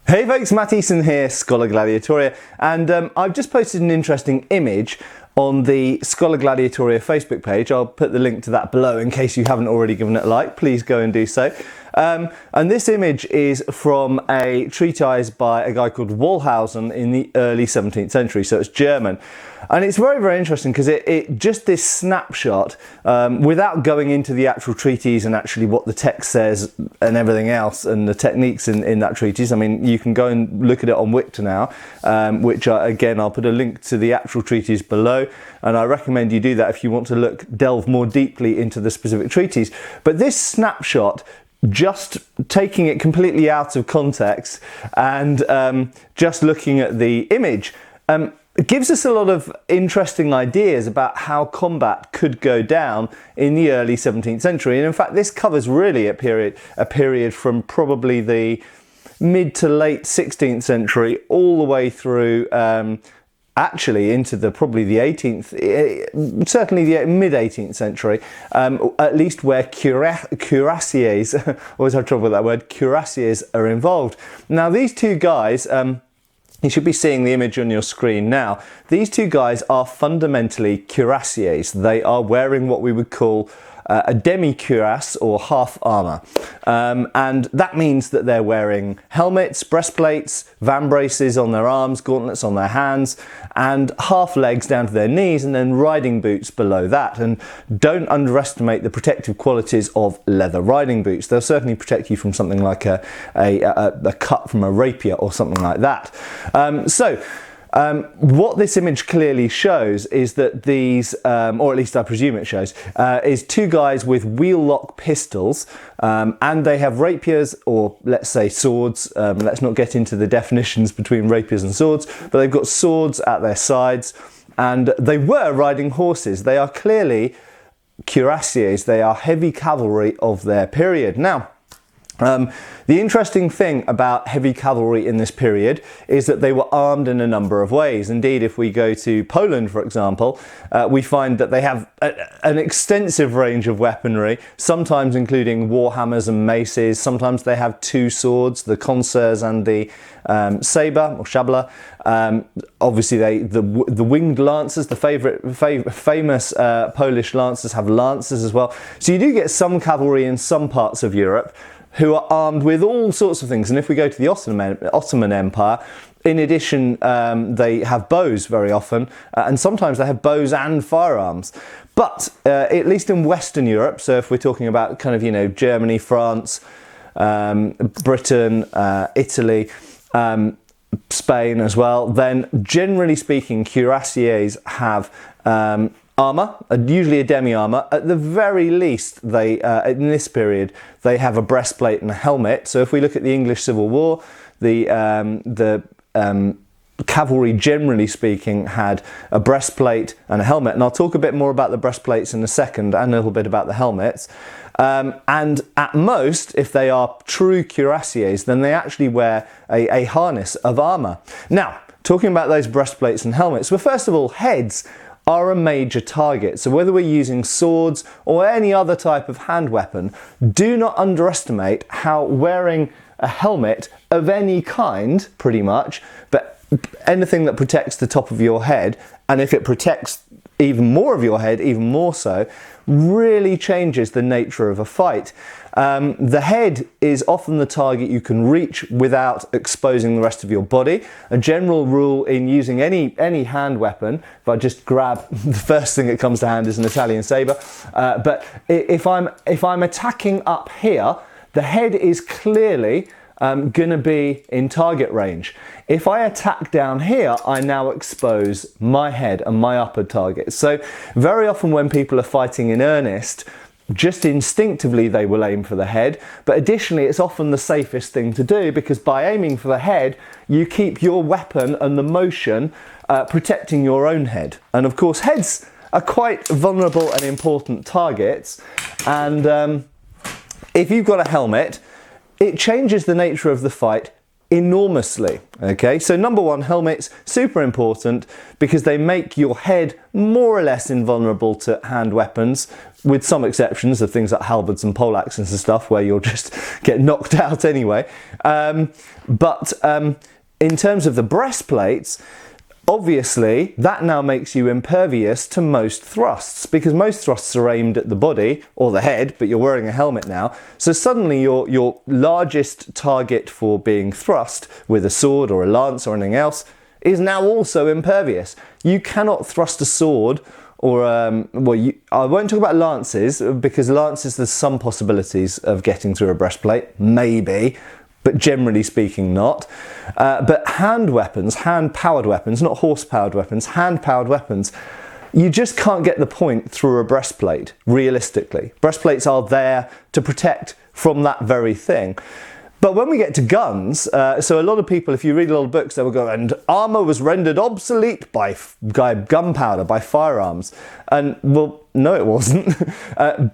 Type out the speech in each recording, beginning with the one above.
Hey folks, Matt Easton here, Scholar Gladiatoria, and I've just posted an interesting image on the Scholar Gladiatoria Facebook page. I'll put the link to that below in case you haven't already given it a like. Please go and do so. And this image is from a treatise by a guy called Wallhausen in the early 17th century, so it's German. And it's very, very interesting because it just this snapshot, without going into the actual treatise and actually what the text says and everything else and the techniques in that treatise. I mean, you can go and look at it on Wiktor now, which again, I'll put a link to the actual treatise below. And I recommend you do that if you want to delve more deeply into the specific treatise. But this snapshot, just taking it completely out of context and just looking at the image, it gives us a lot of interesting ideas about how combat could go down in the early 17th century. And in fact, this covers really a period from probably the mid to late 16th century all the way through actually into probably the 18th, certainly the mid 18th century, at least where cuirassiers, always have trouble with that word, cuirassiers are involved. Now these two guys, you should be seeing the image on your screen now. These two guys are fundamentally cuirassiers. They are wearing what we would call a demi-cuirass or half armour. And that means that they're wearing helmets, breastplates, vambraces on their arms, gauntlets on their hands, and half legs down to their knees, and then riding boots below that. And don't underestimate the protective qualities of leather riding boots. They'll certainly protect you from something like a cut from a rapier or something like that. What this image clearly shows is that these, or at least I presume it shows, is two guys with wheel-lock pistols, and they have rapiers, or let's say swords. Let's not get into the definitions between rapiers and swords, but they've got swords at their sides, and they were riding horses. They are clearly cuirassiers. They are heavy cavalry of their period. Now, the interesting thing about heavy cavalry in this period is that they were armed in a number of ways. Indeed, if we go to Poland, for example, we find that they have an extensive range of weaponry, sometimes including war hammers and maces. Sometimes they have two swords, the koncers and the saber or szabla. Obviously, the winged lancers, the famous Polish lancers, have lancers as well. So you do get some cavalry in some parts of Europe who are armed with all sorts of things. And if we go to the Ottoman Empire, in addition, they have bows very often, and sometimes they have bows and firearms. But at least in Western Europe, so if we're talking about kind of, you know, Germany, France, Britain, Italy, Spain as well, then generally speaking, cuirassiers have armour, usually a demi-armour. At the very least, they in this period, they have a breastplate and a helmet. So if we look at the English Civil War, the cavalry, generally speaking, had a breastplate and a helmet. And I'll talk a bit more about the breastplates in a second, and a little bit about the helmets. And at most, if they are true cuirassiers, then they actually wear a harness of armour. Now, talking about those breastplates and helmets, well, first of all, heads are a major target. So whether we're using swords or any other type of hand weapon, do not underestimate how wearing a helmet of any kind, pretty much, but anything that protects the top of your head, and if it protects even more of your head, even more so, really changes the nature of a fight. The head is often the target you can reach without exposing the rest of your body. A general rule in using any hand weapon, if I just grab the first thing that comes to hand, is an Italian saber. But if I'm attacking up here, the head is clearly going to be in target range. If I attack down here, I now expose my head and my upper target. So very often when people are fighting in earnest, just instinctively they will aim for the head, but additionally it's often the safest thing to do, because by aiming for the head you keep your weapon and the motion protecting your own head. And of course heads are quite vulnerable and important targets, and if you've got a helmet, it changes the nature of the fight enormously. Okay, so number one, helmets, super important because they make your head more or less invulnerable to hand weapons, with some exceptions of things like halberds and poleaxes and stuff where you'll just get knocked out anyway. But in terms of the breastplates, obviously, that now makes you impervious to most thrusts, because most thrusts are aimed at the body or the head, but you're wearing a helmet now. So suddenly your largest target for being thrust with a sword or a lance or anything else is now also impervious. You cannot thrust a sword or, I won't talk about lances, because lances, there's some possibilities of getting through a breastplate, maybe, but generally speaking not. But hand weapons, hand-powered weapons, not horse-powered weapons, hand-powered weapons, you just can't get the point through a breastplate, realistically. Breastplates are there to protect from that very thing. But when we get to guns, so a lot of people, if you read a lot of books, they will go, and armour was rendered obsolete by gunpowder, by firearms. And, well, no it wasn't.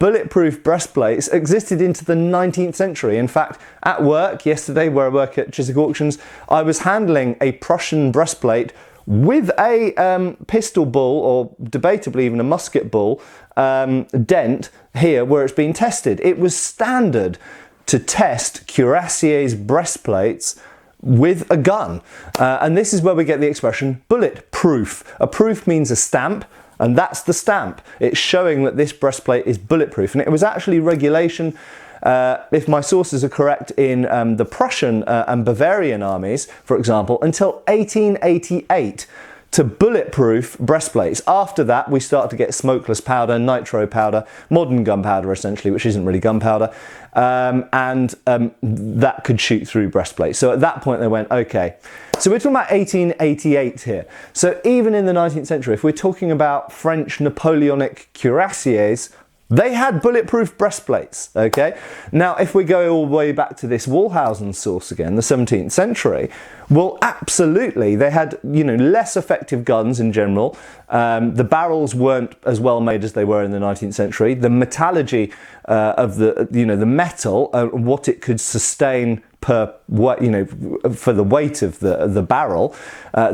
Bulletproof breastplates existed into the 19th century. In fact, at work yesterday, where I work at Chiswick Auctions, I was handling a Prussian breastplate with a pistol bull, or debatably even a musket bull, dent here where it's been tested. It was standard to test cuirassiers' breastplates with a gun. And this is where we get the expression bulletproof. A proof means a stamp, and that's the stamp. It's showing that this breastplate is bulletproof. And it was actually regulation, if my sources are correct, in the Prussian and Bavarian armies, for example, until 1888. To bulletproof breastplates. After that, we start to get smokeless powder, nitro powder, modern gunpowder essentially, which isn't really gunpowder, and that could shoot through breastplates. So at that point they went, okay. So we're talking about 1888 here. So even in the 19th century, if we're talking about French Napoleonic cuirassiers, they had bulletproof breastplates, okay? Now, if we go all the way back to this Wallhausen source again, the 17th century, well, absolutely, they had, less effective guns in general. The barrels weren't as well made as they were in the 19th century. The metallurgy of the metal, what it could sustain per, for the weight of the barrel,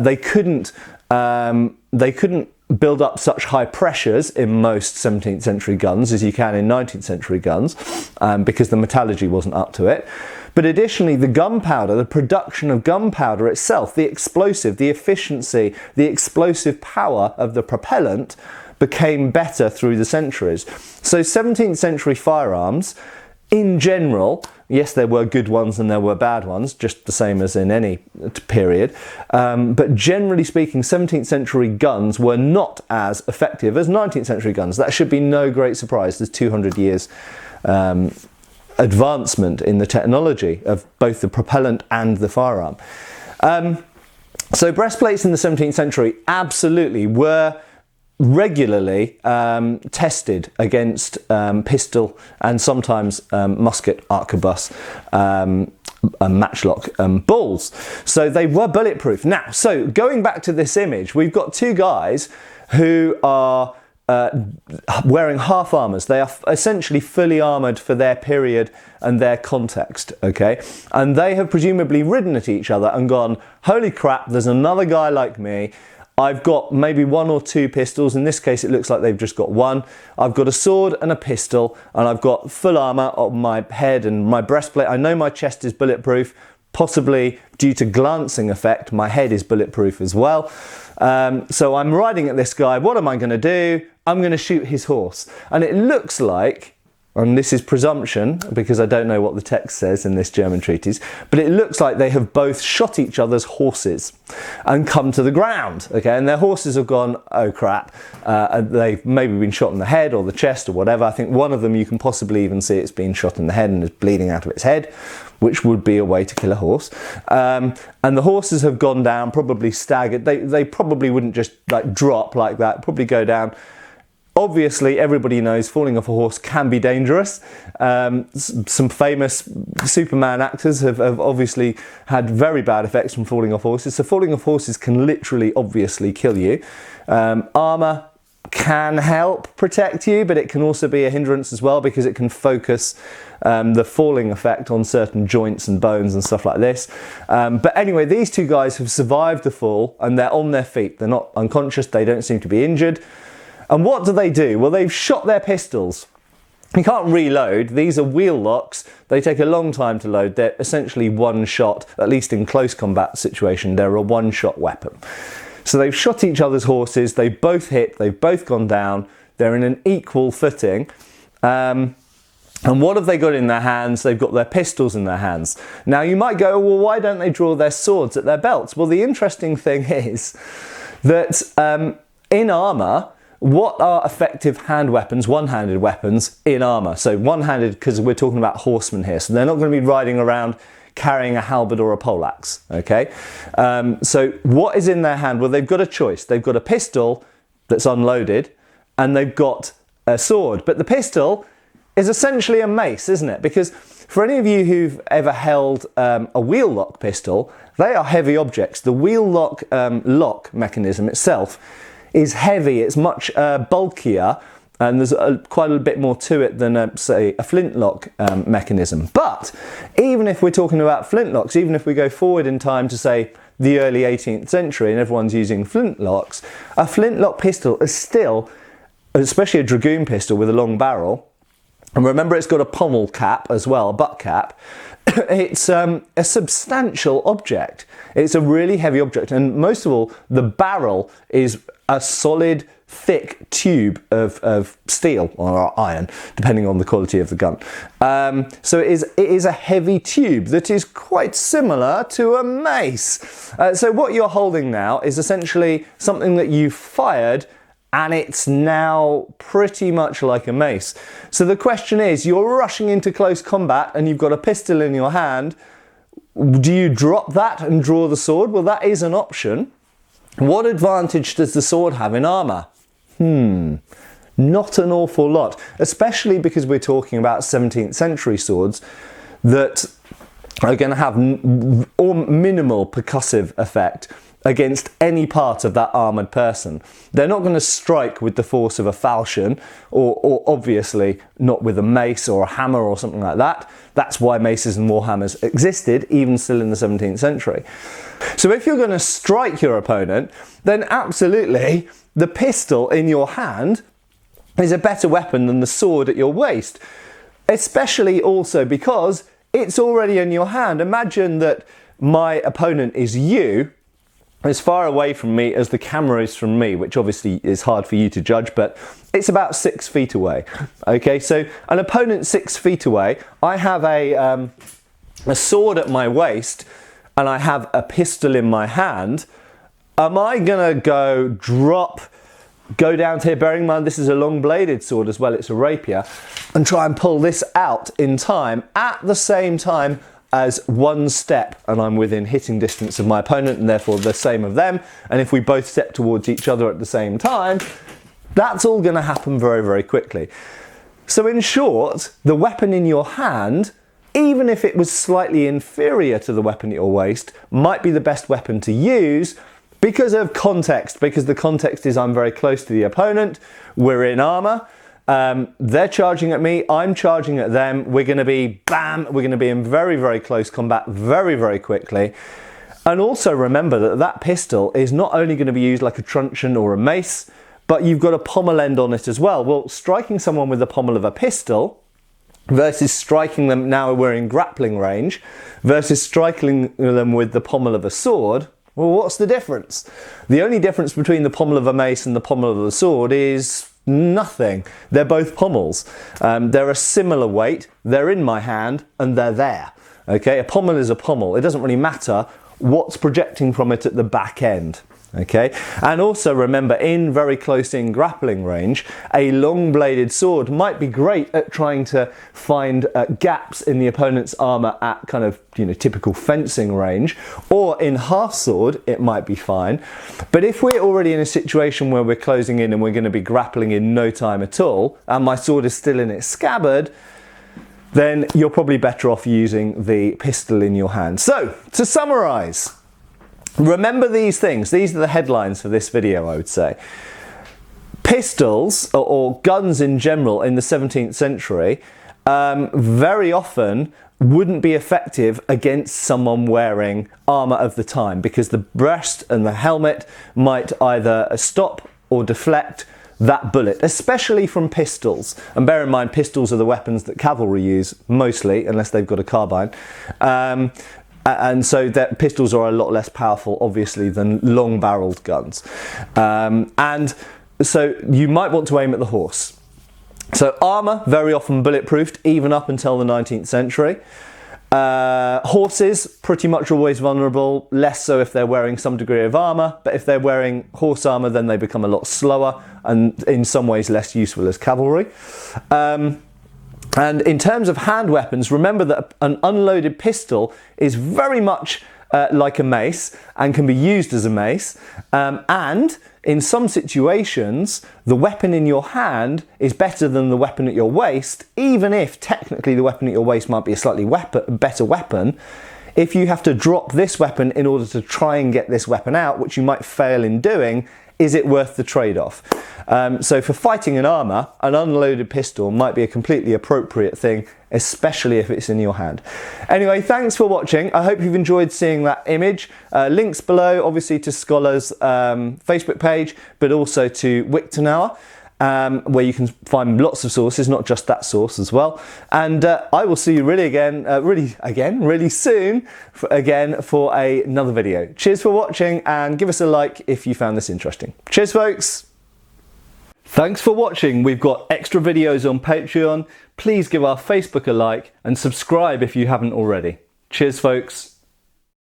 they couldn't build up such high pressures in most 17th century guns as you can in 19th century guns, because the metallurgy wasn't up to it. But additionally, the gunpowder, the production of gunpowder itself, the explosive, the efficiency, the explosive power of the propellant became better through the centuries. So 17th century firearms, in general, yes, there were good ones and there were bad ones, just the same as in any period. But generally speaking, 17th century guns were not as effective as 19th century guns. That should be no great surprise. There's 200 years advancement in the technology of both the propellant and the firearm. So breastplates in the 17th century absolutely were regularly tested against pistol and sometimes musket, arquebus, matchlock bulls. So they were bulletproof. Now, so going back to this image, we've got two guys who are wearing half armors. They are essentially fully armored for their period and their context, okay? And they have presumably ridden at each other and gone, holy crap, there's another guy like me. I've got maybe one or two pistols. In this case, it looks like they've just got one. I've got a sword and a pistol, and I've got full armor on my head and my breastplate. I know my chest is bulletproof, possibly due to glancing effect. My head is bulletproof as well. So I'm riding at this guy. What am I going to do? I'm going to shoot his horse. And it looks like, and this is presumption because I don't know what the text says in this German treatise, but it looks like they have both shot each other's horses and come to the ground, okay? And their horses have gone, oh crap, they've maybe been shot in the head or the chest or whatever. I think one of them you can possibly even see it's been shot in the head and is bleeding out of its head, which would be a way to kill a horse. And the horses have gone down, probably staggered. They probably wouldn't just like drop like that, probably go down. Obviously, everybody knows falling off a horse can be dangerous. Some famous Superman actors have obviously had very bad effects from falling off horses. So falling off horses can literally, obviously kill you. Armour, can help protect you, but it can also be a hindrance as well, because it can focus the falling effect on certain joints and bones and stuff like this. But anyway, these two guys have survived the fall and they're on their feet. They're not unconscious, they don't seem to be injured. And what do? Well, they've shot their pistols. You can't reload. These are wheel locks. They take a long time to load. They're essentially one shot, at least in close combat situation, they're a one-shot weapon. So they've shot each other's horses, they've both hit, they've both gone down, they're in an equal footing. And what have they got in their hands? They've got their pistols in their hands. Now you might go, well, why don't they draw their swords at their belts? Well, the interesting thing is that in armour, what are effective hand weapons, one-handed weapons in armour? So one-handed, because we're talking about horsemen here, so they're not going to be riding around carrying a halberd or a poleaxe, okay? So what is in their hand? Well, they've got a choice. They've got a pistol that's unloaded, and they've got a sword. But the pistol is essentially a mace, isn't it? Because for any of you who've ever held a wheel lock pistol, they are heavy objects. The wheel lock lock mechanism itself is heavy, it's much bulkier, and there's quite a bit more to it than, say, a flintlock mechanism. But even if we're talking about flintlocks, even if we go forward in time to, say, the early 18th century and everyone's using flintlocks, a flintlock pistol is still, especially a dragoon pistol with a long barrel, and remember it's got a pommel cap as well, a butt cap, it's a substantial object. It's a really heavy object, and most of all, the barrel is a solid, thick tube of steel or iron, depending on the quality of the gun. So it is a heavy tube that is quite similar to a mace. So what you're holding now is essentially something that you fired, and it's now pretty much like a mace. So the question is, you're rushing into close combat and you've got a pistol in your hand. Do you drop that and draw the sword? Well, that is an option. What advantage does the sword have in armour? Not an awful lot, especially because we're talking about 17th century swords that are going to have minimal percussive effect against any part of that armoured person. They're not going to strike with the force of a falchion, or obviously not with a mace or a hammer or something like that. That's why maces and warhammers existed, even still in the 17th century. So if you're going to strike your opponent, then absolutely the pistol in your hand is a better weapon than the sword at your waist, especially also because it's already in your hand. Imagine that my opponent is you, as far away from me as the camera is from me, which obviously is hard for you to judge, but it's about 6 feet away. Okay, so an opponent 6 feet away, I have a sword at my waist and I have a pistol in my hand. Am I gonna go down to here, bearing in mind this is a long bladed sword as well, it's a rapier, and try and pull this out in time at the same time as one step, and I'm within hitting distance of my opponent and therefore the same of them, and if we both step towards each other at the same time, that's all going to happen very, very quickly. So in short, the weapon in your hand, even if it was slightly inferior to the weapon at your waist, might be the best weapon to use because of context, because the context is I'm very close to the opponent, we're in armour, they're charging at me, I'm charging at them, we're going to be bam, we're going to be in very, very close combat very, very quickly. And also remember that that pistol is not only going to be used like a truncheon or a mace, but you've got a pommel end on it as well. Well, striking someone with the pommel of a pistol versus striking them, now we're in grappling range, versus striking them with the pommel of a sword, well, what's the difference? The only difference between the pommel of a mace and the pommel of the sword is nothing. They're both pommels. They're a similar weight, they're in my hand, and they're there. Okay, a pommel is a pommel. It doesn't really matter what's projecting from it at the back end. Okay, and also remember, in very close in grappling range, a long bladed sword might be great at trying to find gaps in the opponent's armour at kind of, typical fencing range, or in half sword it might be fine. But if we're already in a situation where we're closing in and we're going to be grappling in no time at all, and my sword is still in its scabbard, then you're probably better off using the pistol in your hand. So, to summarise, remember these things. These are the headlines for this video, I would say. Pistols, or guns in general in the 17th century, very often wouldn't be effective against someone wearing armour of the time, because the breast and the helmet might either stop or deflect that bullet, especially from pistols. And bear in mind, pistols are the weapons that cavalry use mostly, unless they've got a carbine. And so that pistols are a lot less powerful, obviously, than long-barreled guns. And so you might want to aim at the horse. So armour, very often bulletproofed, even up until the 19th century. Horses, pretty much always vulnerable, less so if they're wearing some degree of armour, but if they're wearing horse armour, then they become a lot slower and in some ways less useful as cavalry. And in terms of hand weapons, remember that an unloaded pistol is very much like a mace and can be used as a mace, and in some situations the weapon in your hand is better than the weapon at your waist, even if technically the weapon at your waist might be a slightly better weapon. If you have to drop this weapon in order to try and get this weapon out, which you might fail in doing, is it worth the trade-off? So for fighting in armour, an unloaded pistol might be a completely appropriate thing, especially if it's in your hand. Anyway, thanks for watching. I hope you've enjoyed seeing that image. Links below, obviously, to Scholar's Facebook page, but also to Wiktenauer, where you can find lots of sources, not just that source as well. And I will see you really soon for another video. Cheers for watching, and give us a like if you found this interesting. Cheers, folks. Thanks for watching. We've got extra videos on Patreon. Please give our Facebook a like and subscribe if you haven't already. Cheers, folks.